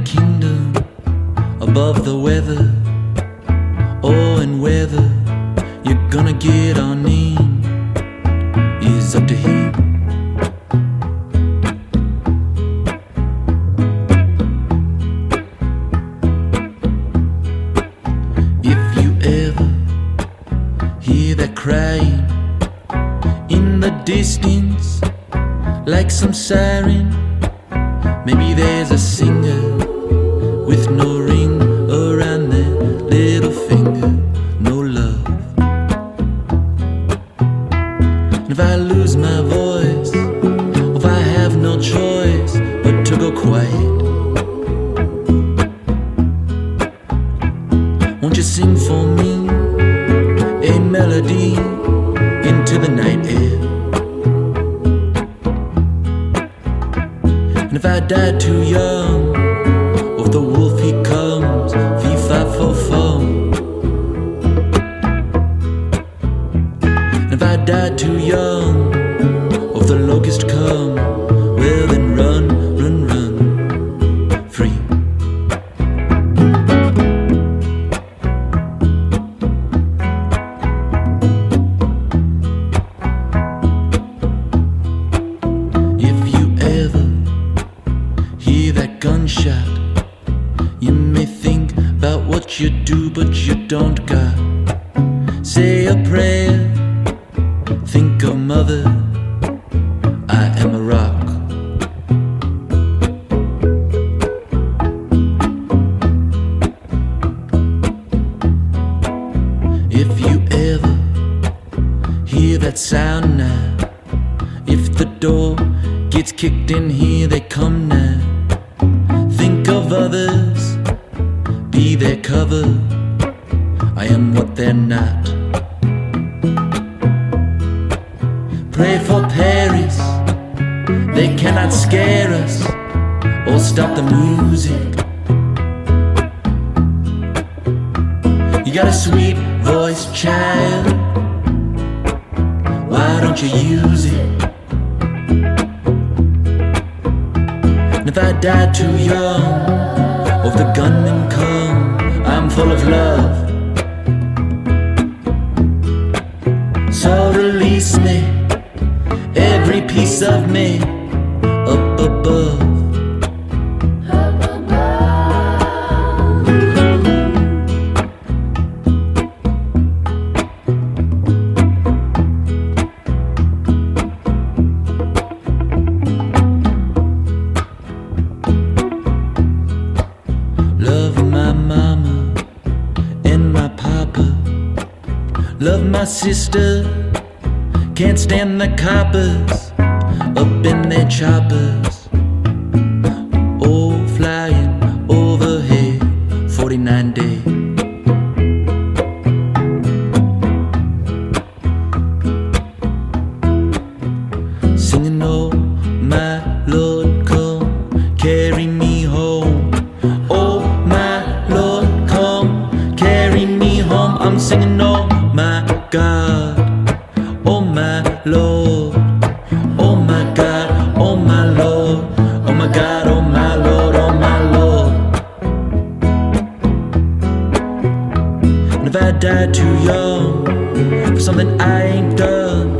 kingdom above the weather. Oh, and whether you're gonna get on in is up to him. If you ever hear that crying in the distance, like some siren, maybe there's a singer with no ring around their little finger, no love. And if I lose my voice, or if I have no choice but to go quiet, won't you sing for me a melody into the night air? And if I die too young, or if the wolf he comes, fee-fi-fo-fum, and if I die too young, or if the locust come, well then run, run, run, free. Hear that gunshot, you may think about what you do, but you don't got. Say a prayer, think of mother, I am a rock. If you ever hear that sound now, if the door gets kicked in here, they come now. Think of others, be their cover, I am what they're not. Pray for Paris, they cannot scare us or stop the music. You got a sweet voice, child, why don't you use it? If I die too young, or if the gunmen come, I'm full of love. So release me, every piece of me, up above. Love my mama and my papa, love my sister, can't stand the coppers up in their choppers. Oh, flying overhead, 49 days. Singing, oh my Lord, come carry me home. Oh my Lord, come carry me home. I'm singing, oh my God, oh my Lord, oh my God, oh my Lord, oh my God, oh my Lord, oh my Lord. And if I die too young for something I ain't done,